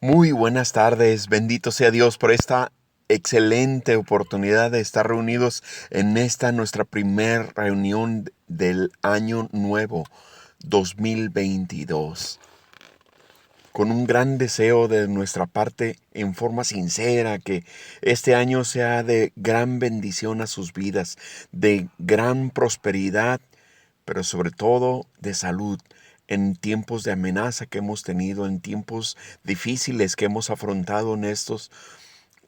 Muy buenas tardes, bendito sea Dios por esta excelente oportunidad de estar reunidos en esta nuestra primer reunión del año nuevo 2022. Con un gran deseo de nuestra parte en forma sincera que este año sea de gran bendición a sus vidas, de gran prosperidad, pero sobre todo de salud en tiempos de amenaza que hemos tenido, en tiempos difíciles que hemos afrontado en estos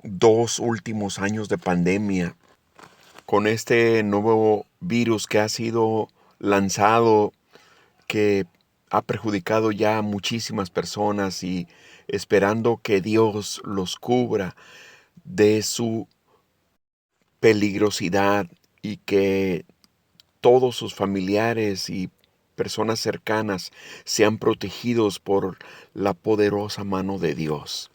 2 últimos años de pandemia, con este nuevo virus que ha sido lanzado, que ha perjudicado ya a muchísimas personas y esperando que Dios los cubra de su peligrosidad y que todos sus familiares y personas cercanas sean protegidos por la poderosa mano de Dios.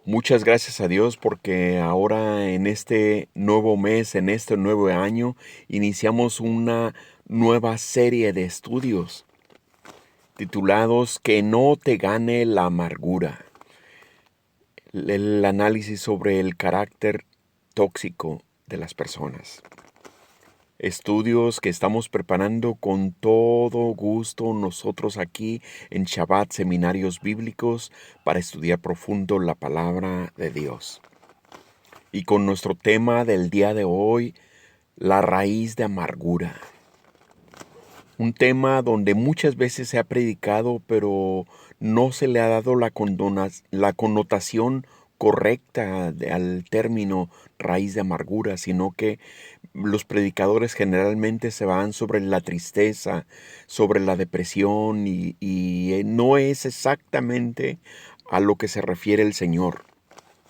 Muchas gracias a Dios porque ahora en este nuevo mes, en este nuevo año, iniciamos una nueva serie de estudios titulados Que no te gane la amargura. El análisis sobre el carácter tóxico de las personas. Estudios que estamos preparando con todo gusto nosotros aquí en Shabbat Seminarios Bíblicos para estudiar profundo la palabra de Dios. Y con nuestro tema del día de hoy, la raíz de amargura. Un tema donde muchas veces se ha predicado, pero no se le ha dado la connotación correcta al término raíz de amargura, sino que los predicadores generalmente se van sobre la tristeza, sobre la depresión y no es exactamente a lo que se refiere el Señor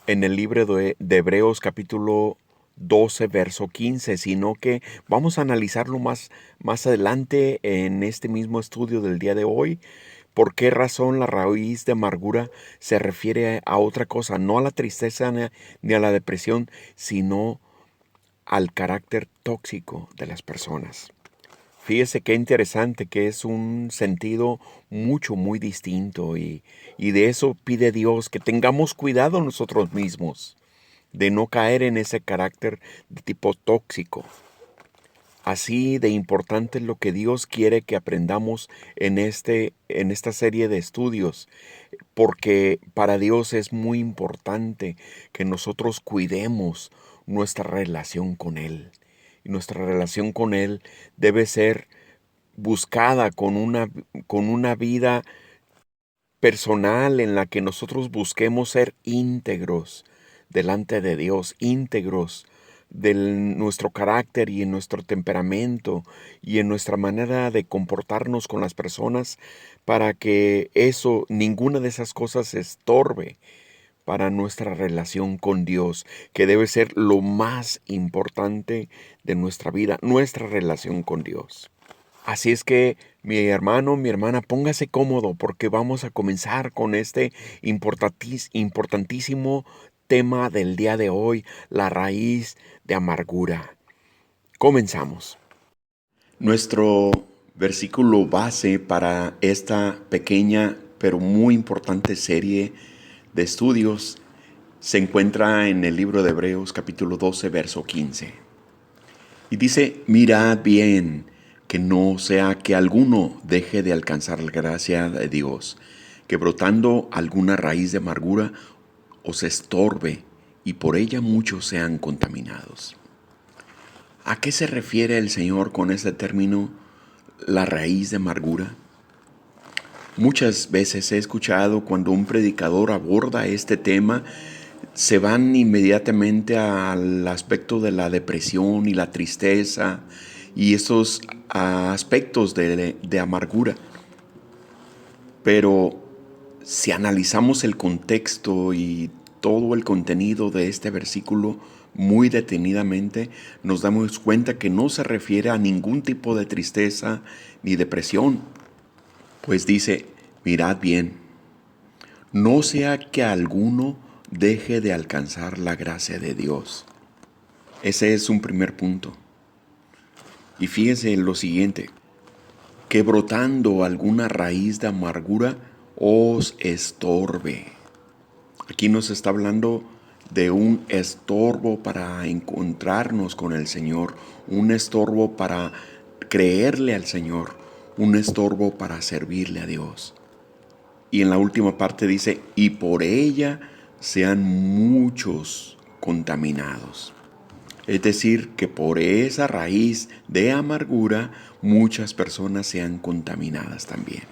en el libro de Hebreos capítulo 12, verso 15, sino que vamos a analizarlo más adelante en este mismo estudio del día de hoy. ¿Por qué razón la raíz de amargura se refiere a otra cosa? No a la tristeza ni a la depresión, sino al carácter tóxico de las personas. Fíjese qué interesante que es un sentido muy distinto y de eso pide Dios que tengamos cuidado nosotros mismos de no caer en ese carácter de tipo tóxico. Así de importante es lo que Dios quiere que aprendamos en esta serie de estudios, porque para Dios es muy importante que nosotros cuidemos nuestra relación con Él. Y nuestra relación con Él debe ser buscada con una vida personal en la que nosotros busquemos ser íntegros delante de Dios, íntegros de nuestro carácter y en nuestro temperamento y en nuestra manera de comportarnos con las personas para que ninguna de esas cosas estorbe para nuestra relación con Dios, que debe ser lo más importante de nuestra vida, nuestra relación con Dios. Así es que mi hermano, mi hermana, póngase cómodo porque vamos a comenzar con este importantísimo tema del día de hoy, la raíz de amargura. Comenzamos. Nuestro versículo base para esta pequeña pero muy importante serie de estudios se encuentra en el libro de Hebreos capítulo 12, verso 15. Y dice, mirad bien, que no sea que alguno deje de alcanzar la gracia de Dios, que brotando alguna raíz de amargura os estorbe y por ella muchos sean contaminados. ¿A qué se refiere el Señor con este término, la raíz de amargura? Muchas veces he escuchado cuando un predicador aborda este tema, se van inmediatamente al aspecto de la depresión y la tristeza y esos aspectos de amargura. Pero si analizamos el contexto y todo el contenido de este versículo muy detenidamente, nos damos cuenta que no se refiere a ningún tipo de tristeza ni depresión. Pues dice, mirad bien, no sea que alguno deje de alcanzar la gracia de Dios. Ese es un primer punto. Y fíjese en lo siguiente, que brotando alguna raíz de amargura os estorbe. Aquí nos está hablando de un estorbo para encontrarnos con el Señor, un estorbo para creerle al Señor, un estorbo para servirle a Dios. Y en la última parte dice, y por ella sean muchos contaminados. Es decir, que por esa raíz de amargura muchas personas sean contaminadas también.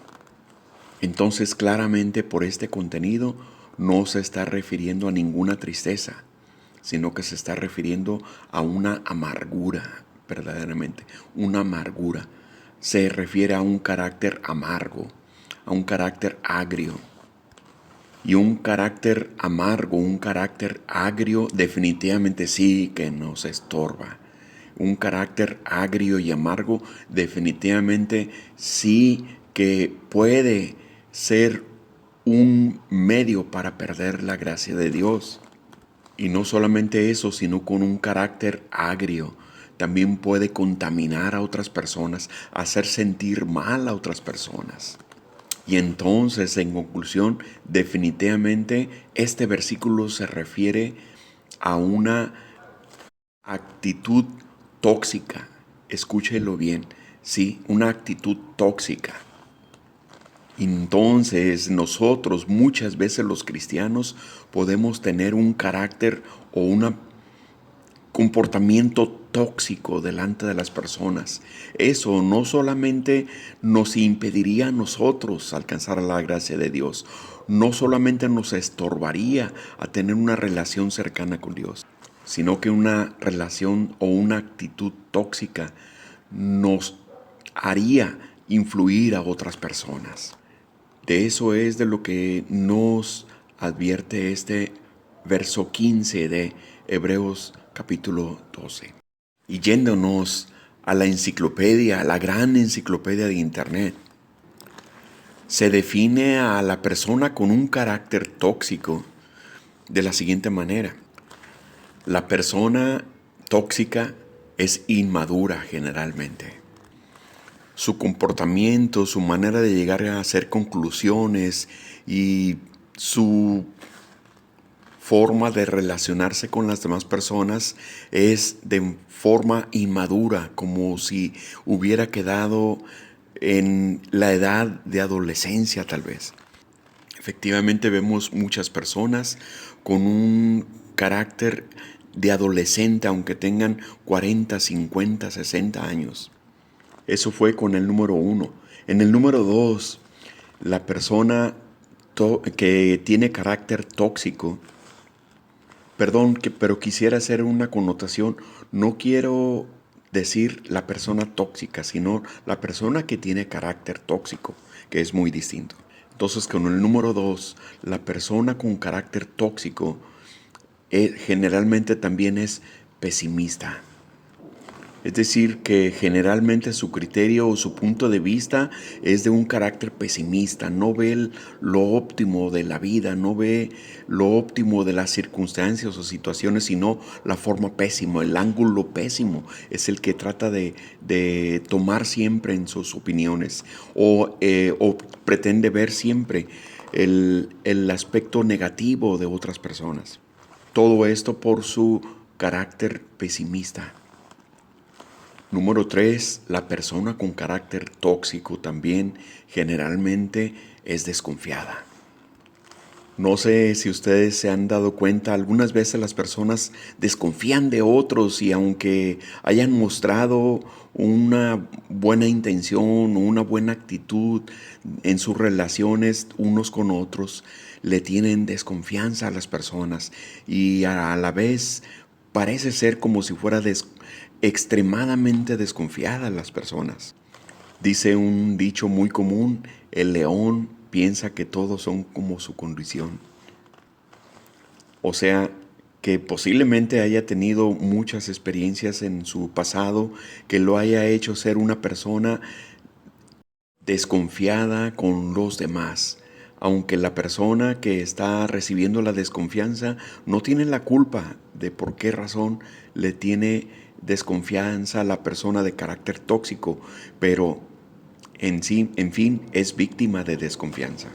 Entonces, claramente por este contenido no se está refiriendo a ninguna tristeza, sino que se está refiriendo a una amargura, verdaderamente, una amargura. Se refiere a un carácter amargo, a un carácter agrio. Y un carácter amargo, un carácter agrio, definitivamente sí que nos estorba. Un carácter agrio y amargo definitivamente sí que puede ser un medio para perder la gracia de Dios. Y no solamente eso, sino con un carácter agrio. También puede contaminar a otras personas, hacer sentir mal a otras personas. Y entonces, en conclusión, definitivamente este versículo se refiere a una actitud tóxica. Escúchelo bien, sí, una actitud tóxica. Entonces, nosotros, muchas veces los cristianos, podemos tener un carácter o un comportamiento tóxico delante de las personas. Eso no solamente nos impediría a nosotros alcanzar la gracia de Dios, no solamente nos estorbaría a tener una relación cercana con Dios, sino que una relación o una actitud tóxica nos haría influir a otras personas. De eso es de lo que nos advierte este verso 15 de Hebreos capítulo 12. Y yéndonos a la enciclopedia, a la gran enciclopedia de Internet, se define a la persona con un carácter tóxico de la siguiente manera. La persona tóxica es inmadura generalmente. Su comportamiento, su manera de llegar a hacer conclusiones y su forma de relacionarse con las demás personas es de forma inmadura, como si hubiera quedado en la edad de adolescencia tal vez. Efectivamente vemos muchas personas con un carácter de adolescente, aunque tengan 40, 50, 60 años. Eso fue con el número 1. En el número 2, la persona que tiene carácter tóxico, pero quisiera hacer una connotación, no quiero decir la persona tóxica, sino la persona que tiene carácter tóxico, que es muy distinto. Entonces, con el número 2, la persona con carácter tóxico generalmente también es pesimista. Es decir, que generalmente su criterio o su punto de vista es de un carácter pesimista, no ve lo óptimo de la vida, no ve lo óptimo de las circunstancias o situaciones, sino la forma pésima, el ángulo pésimo es el que trata de tomar siempre en sus opiniones o pretende ver siempre el aspecto negativo de otras personas. Todo esto por su carácter pesimista. Número 3, la persona con carácter tóxico también generalmente es desconfiada. No sé si ustedes se han dado cuenta, algunas veces las personas desconfían de otros y aunque hayan mostrado una buena intención o una buena actitud en sus relaciones unos con otros, le tienen desconfianza a las personas y a la vez parece ser como si fuera extremadamente desconfiada a las personas. Dice un dicho muy común, el león piensa que todos son como su condición. O sea, que posiblemente haya tenido muchas experiencias en su pasado que lo haya hecho ser una persona desconfiada con los demás. Aunque la persona que está recibiendo la desconfianza no tiene la culpa de por qué razón le tiene desconfianza a la persona de carácter tóxico, pero en fin, es víctima de desconfianza.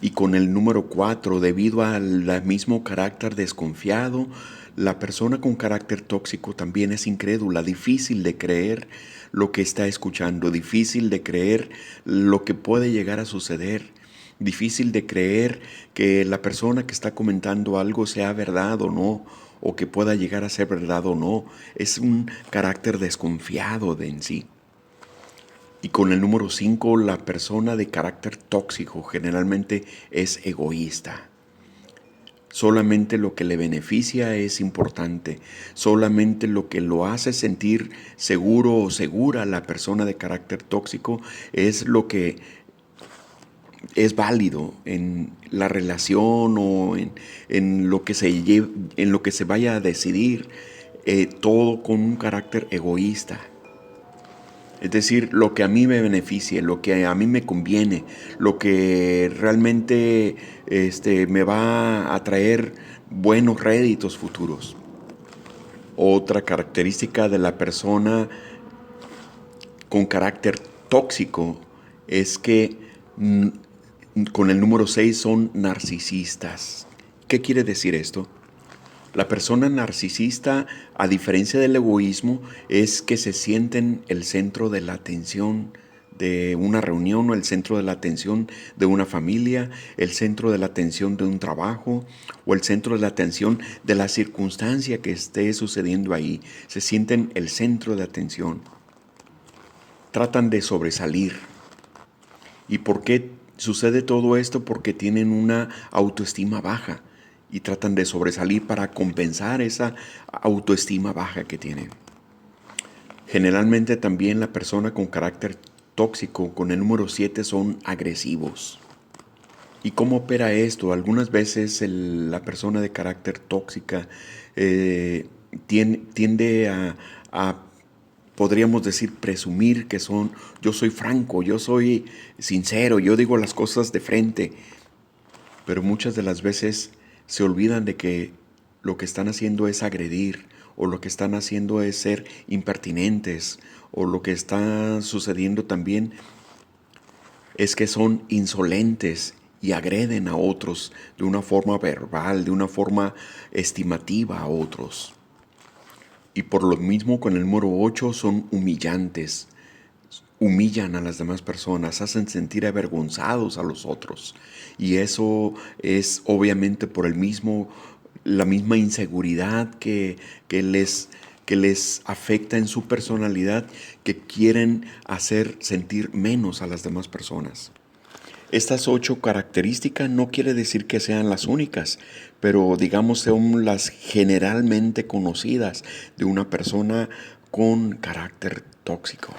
Y con el número 4, debido al mismo carácter desconfiado, la persona con carácter tóxico también es incrédula, difícil de creer lo que está escuchando, difícil de creer lo que puede llegar a suceder, difícil de creer que la persona que está comentando algo sea verdad o no, o que pueda llegar a ser verdad o no. Es un carácter desconfiado de en sí. Y con el número 5, la persona de carácter tóxico generalmente es egoísta. Solamente lo que le beneficia es importante. Solamente lo que lo hace sentir seguro o segura la persona de carácter tóxico es lo que es válido en la relación o en lo que en lo que se vaya a decidir. Todo con un carácter egoísta. Es decir, lo que a mí me beneficie, lo que a mí me conviene, lo que realmente me va a traer buenos réditos futuros. Otra característica de la persona con carácter tóxico es que con el número 6 son narcisistas. ¿Qué quiere decir esto? La persona narcisista, a diferencia del egoísmo, es que se sienten el centro de la atención de una reunión o el centro de la atención de una familia, el centro de la atención de un trabajo o el centro de la atención de la circunstancia que esté sucediendo ahí. Se sienten el centro de atención. Tratan de sobresalir. ¿Y por qué sucede todo esto? Porque tienen una autoestima baja y tratan de sobresalir para compensar esa autoestima baja que tienen. Generalmente también la persona con carácter tóxico con el número 7 son agresivos. ¿Y cómo opera esto? Algunas veces la persona de carácter tóxica tiende a, podríamos decir, presumir que yo soy franco, yo soy sincero, yo digo las cosas de frente, pero muchas de las veces se olvidan de que lo que están haciendo es agredir, o lo que están haciendo es ser impertinentes, o lo que está sucediendo también es que son insolentes y agreden a otros de una forma verbal, de una forma estimativa a otros. Y por lo mismo con el número 8 son humillantes, humillan a las demás personas, hacen sentir avergonzados a los otros. Y eso es obviamente por la misma inseguridad que les afecta en su personalidad, que quieren hacer sentir menos a las demás personas. Estas 8 características no quiere decir que sean las únicas, pero digamos son las generalmente conocidas de una persona con carácter tóxico.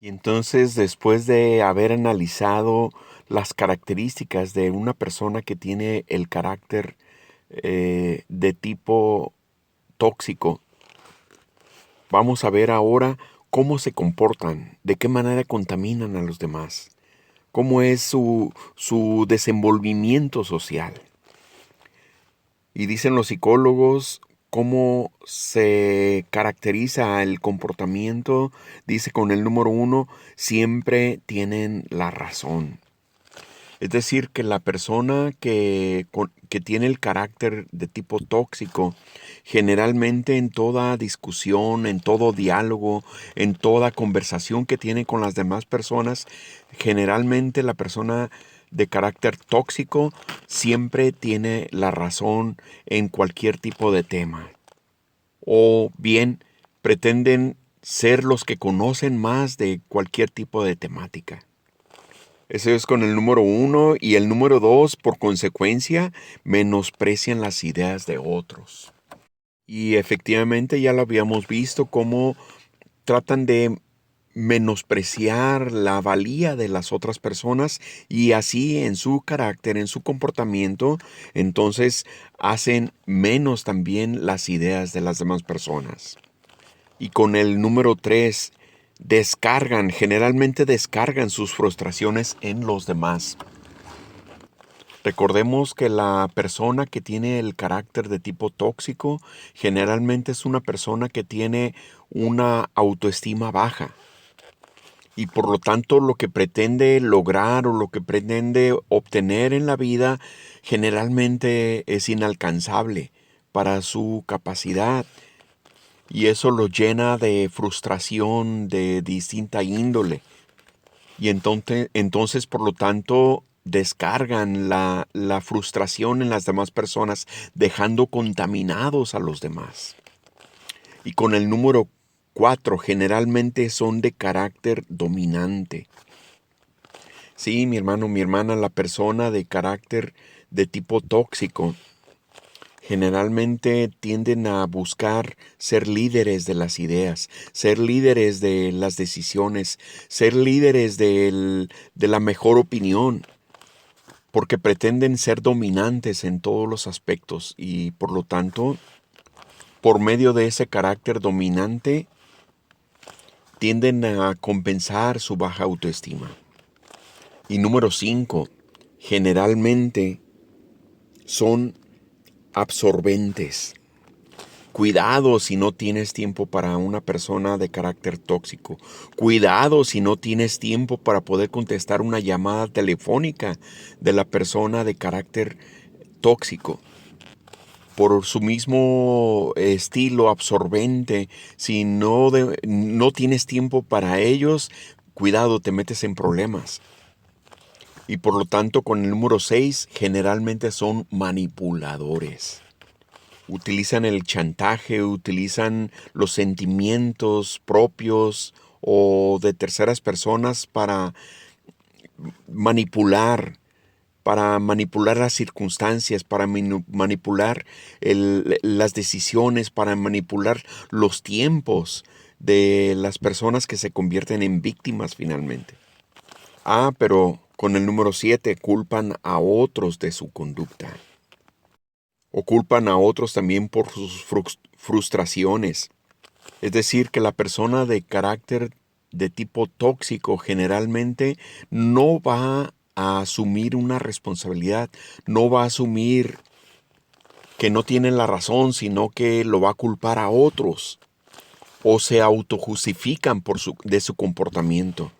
Y entonces, después de haber analizado las características de una persona que tiene el carácter de tipo tóxico, vamos a ver ahora cómo se comportan, de qué manera contaminan a los demás, cómo es su desenvolvimiento social. Y dicen los psicólogos cómo se caracteriza el comportamiento. Dice con el número 1, siempre tienen la razón. Es decir, que la persona que tiene el carácter de tipo tóxico, generalmente en toda discusión, en todo diálogo, en toda conversación que tiene con las demás personas, generalmente la persona de carácter tóxico siempre tiene la razón en cualquier tipo de tema. O bien pretenden ser los que conocen más de cualquier tipo de temática. Eso es con el número 1, y el número 2, por consecuencia, menosprecian las ideas de otros. Y efectivamente ya lo habíamos visto cómo tratan de menospreciar la valía de las otras personas, y así en su carácter, en su comportamiento, entonces hacen menos también las ideas de las demás personas. Y con el número 3, generalmente descargan sus frustraciones en los demás. Recordemos que la persona que tiene el carácter de tipo tóxico generalmente es una persona que tiene una autoestima baja. y por lo tanto lo que pretende lograr o lo que pretende obtener en la vida generalmente es inalcanzable para su capacidad, y eso lo llena de frustración de distinta índole. Y entonces por lo tanto, descargan la frustración en las demás personas, dejando contaminados a los demás. Y con el número 4, generalmente son de carácter dominante. Sí, mi hermano, mi hermana, la persona de carácter de tipo tóxico generalmente tienden a buscar ser líderes de las ideas, ser líderes de las decisiones, ser líderes de la mejor opinión, porque pretenden ser dominantes en todos los aspectos y por lo tanto, por medio de ese carácter dominante, tienden a compensar su baja autoestima. Y número 5, generalmente son absorbentes. Cuidado si no tienes tiempo para una persona de carácter tóxico. Cuidado si no tienes tiempo para poder contestar una llamada telefónica de la persona de carácter tóxico. Por su mismo estilo absorbente, si no tienes tiempo para ellos, cuidado, te metes en problemas. Y por lo tanto, con el número 6, generalmente son manipuladores. Utilizan el chantaje, utilizan los sentimientos propios o de terceras personas manipular, para manipular las circunstancias, para manipular las decisiones, para manipular los tiempos de las personas que se convierten en víctimas finalmente. Pero con el número 7 culpan a otros de su conducta. O culpan a otros también por sus frustraciones. Es decir, que la persona de carácter de tipo tóxico generalmente no va a asumir una responsabilidad, no va a asumir que no tienen la razón, sino que lo va a culpar a otros o se autojustifican de su comportamiento.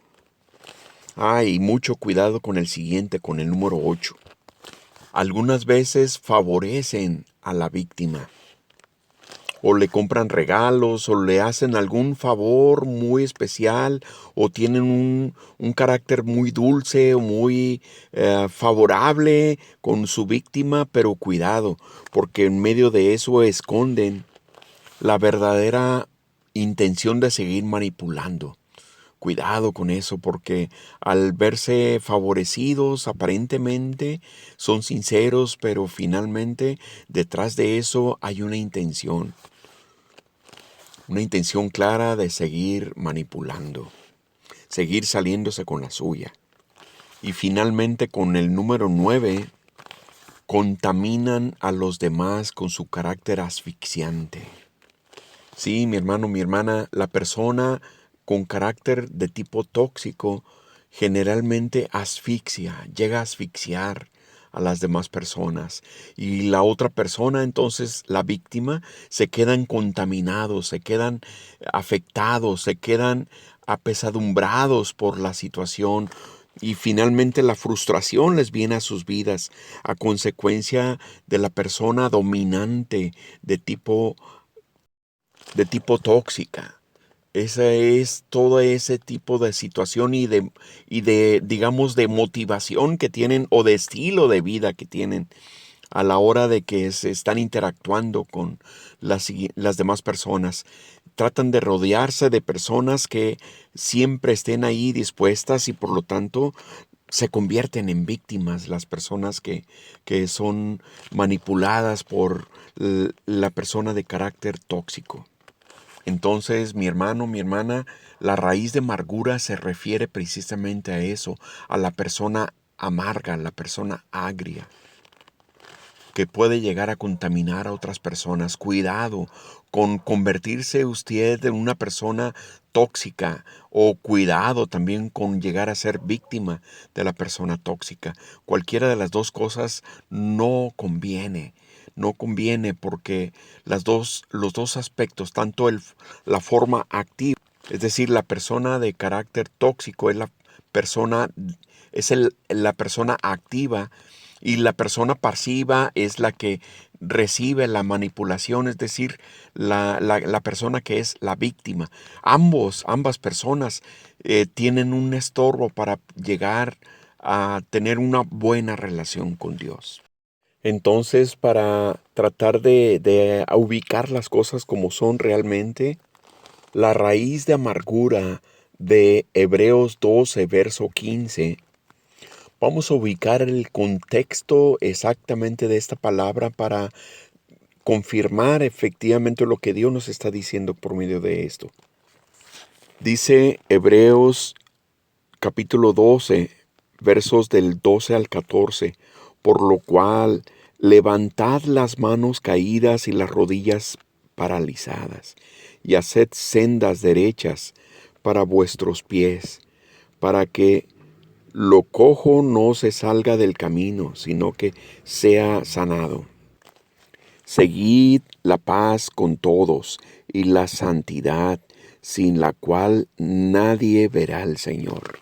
Y mucho cuidado con el siguiente, con el número 8. Algunas veces favorecen a la víctima, o le compran regalos, o le hacen algún favor muy especial, o tienen un carácter muy dulce o muy favorable con su víctima, pero cuidado, porque en medio de eso esconden la verdadera intención de seguir manipulando. Cuidado con eso, porque al verse favorecidos aparentemente son sinceros, pero finalmente detrás de eso hay una intención clara de seguir manipulando, seguir saliéndose con la suya. Y finalmente con el número 9, contaminan a los demás con su carácter asfixiante. Sí, mi hermano, mi hermana, la persona con carácter de tipo tóxico generalmente asfixia, llega a asfixiar a las demás personas. Y la otra persona, entonces la víctima, se quedan contaminados, se quedan afectados, se quedan apesadumbrados por la situación. Y finalmente la frustración les viene a sus vidas a consecuencia de la persona dominante de tipo tóxica. Esa es todo ese tipo de situación y de, digamos, de motivación que tienen o de estilo de vida que tienen a la hora de que se están interactuando con las demás personas. Tratan de rodearse de personas que siempre estén ahí dispuestas y por lo tanto se convierten en víctimas las personas que son manipuladas por la persona de carácter tóxico. Entonces, mi hermano, mi hermana, la raíz de amargura se refiere precisamente a eso, a la persona amarga, la persona agria, que puede llegar a contaminar a otras personas. Cuidado con convertirse usted en una persona tóxica, o cuidado también con llegar a ser víctima de la persona tóxica. Cualquiera de las dos cosas no conviene. No conviene porque los dos aspectos, tanto la forma activa Es decir, la persona de carácter tóxico es la persona activa, y la persona pasiva es la que recibe la manipulación, es decir, la persona que es la víctima. Ambas personas tienen un estorbo para llegar a tener una buena relación con Dios. Entonces, para tratar de ubicar las cosas como son realmente, la raíz de amargura de Hebreos 12, verso 15, vamos a ubicar el contexto exactamente de esta palabra para confirmar efectivamente lo que Dios nos está diciendo por medio de esto. Dice Hebreos capítulo 12, versos del 12 al 14, por lo cual levantad las manos caídas y las rodillas paralizadas, y haced sendas derechas para vuestros pies, para que lo cojo no se salga del camino, sino que sea sanado. Seguid la paz con todos y la santidad, sin la cual nadie verá al Señor.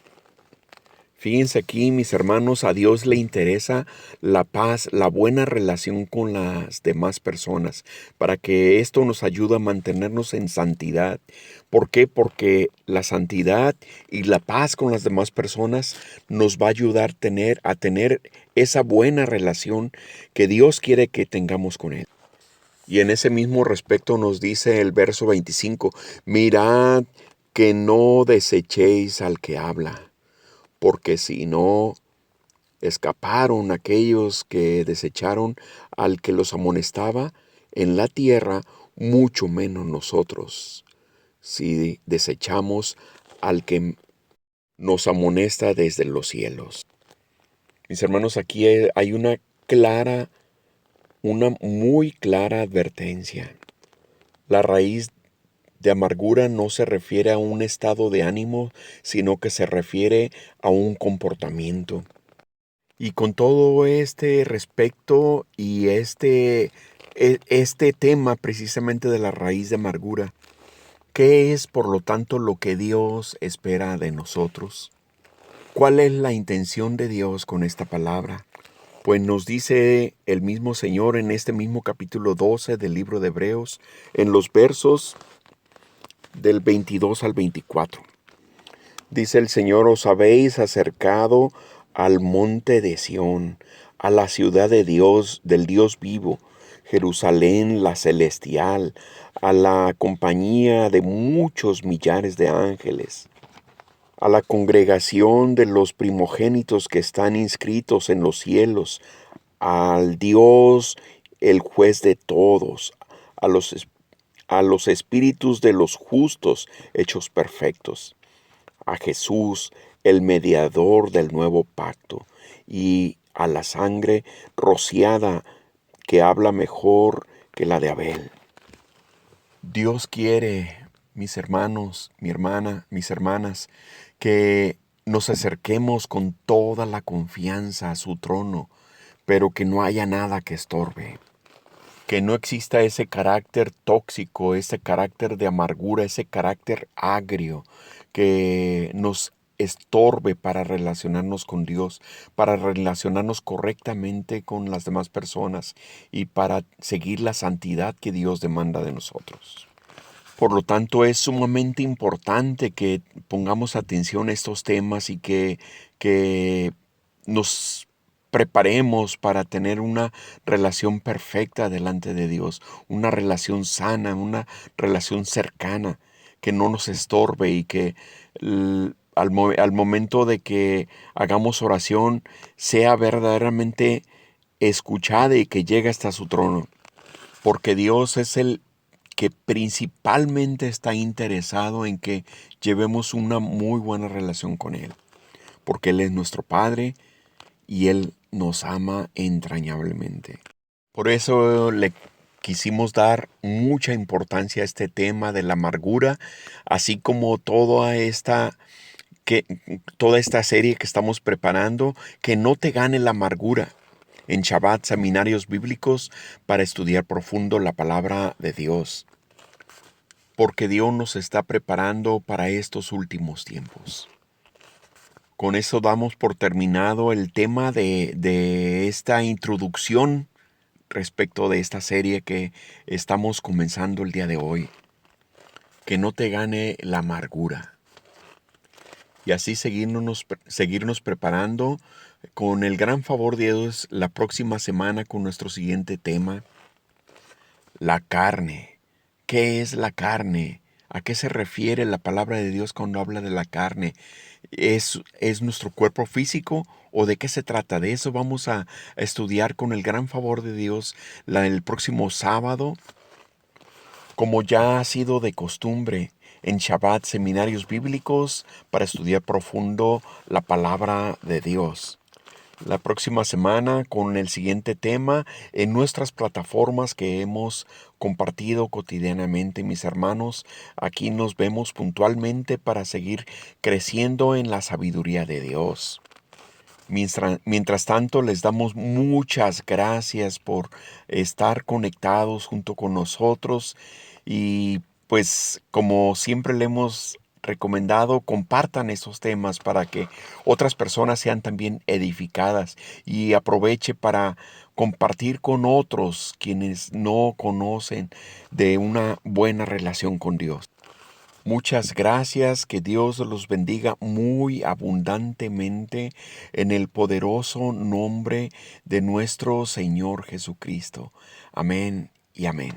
Fíjense aquí, mis hermanos, a Dios le interesa la paz, la buena relación con las demás personas, para que esto nos ayude a mantenernos en santidad. ¿Por qué? Porque la santidad y la paz con las demás personas nos va a ayudar a tener esa buena relación que Dios quiere que tengamos con Él. Y en ese mismo respecto nos dice el verso 25, mirad que no desechéis al que habla, porque si no escaparon aquellos que desecharon al que los amonestaba en la tierra, mucho menos nosotros, si desechamos al que nos amonesta desde los cielos. Mis hermanos, aquí hay una muy clara advertencia. La raíz de amargura no se refiere a un estado de ánimo, sino que se refiere a un comportamiento. Y con todo este respecto y este tema precisamente de la raíz de amargura, ¿qué es por lo tanto lo que Dios espera de nosotros? ¿Cuál es la intención de Dios con esta palabra? Pues nos dice el mismo Señor en este mismo capítulo 12 del libro de Hebreos, en los versos del 22 al 24. Dice el Señor, os habéis acercado al monte de Sión, a la ciudad de Dios, del Dios vivo, Jerusalén la celestial, a la compañía de muchos millares de ángeles, a la congregación de los primogénitos que están inscritos en los cielos, al Dios, el juez de todos, a los espíritus de los justos hechos perfectos, a Jesús, el mediador del nuevo pacto, y a la sangre rociada que habla mejor que la de Abel. Dios quiere, mis hermanos, mi hermana, mis hermanas, que nos acerquemos con toda la confianza a su trono, pero que no haya nada que estorbe. Que no exista ese carácter tóxico, ese carácter de amargura, ese carácter agrio que nos estorbe para relacionarnos con Dios, para relacionarnos correctamente con las demás personas y para seguir la santidad que Dios demanda de nosotros. Por lo tanto, es sumamente importante que pongamos atención a estos temas y que nos preparemos para tener una relación perfecta delante de Dios, una relación sana, una relación cercana, que no nos estorbe y que al momento de que hagamos oración sea verdaderamente escuchada y que llegue hasta su trono. Porque Dios es el que principalmente está interesado en que llevemos una muy buena relación con Él, porque Él es nuestro Padre y Él nos ama entrañablemente. Por eso le quisimos dar mucha importancia a este tema de la amargura, así como toda esta serie que estamos preparando, que no te gane la amargura. En Shabbat, seminarios bíblicos para estudiar profundo la palabra de Dios. porque Dios nos está preparando para estos últimos tiempos. Con eso damos por terminado el tema de esta introducción respecto de esta serie que estamos comenzando el día de hoy. Que no te gane la amargura. Y así seguirnos preparando con el gran favor de Dios la próxima semana con nuestro siguiente tema, la carne. ¿Qué es la carne? ¿A qué se refiere la palabra de Dios cuando habla de la carne? ¿Es nuestro cuerpo físico o de qué se trata? De eso vamos a estudiar con el gran favor de Dios el próximo sábado, como ya ha sido de costumbre en Shabbat, seminarios bíblicos para estudiar profundo la palabra de Dios. La próxima semana con el siguiente tema en nuestras plataformas que hemos compartido cotidianamente, mis hermanos. Aquí nos vemos puntualmente para seguir creciendo en la sabiduría de Dios. Mientras tanto, les damos muchas gracias por estar conectados junto con nosotros y pues como siempre le hemos recomendado, compartan esos temas para que otras personas sean también edificadas y aproveche para compartir con otros quienes no conocen de una buena relación con Dios. Muchas gracias, que Dios los bendiga muy abundantemente en el poderoso nombre de nuestro Señor Jesucristo. Amén y amén.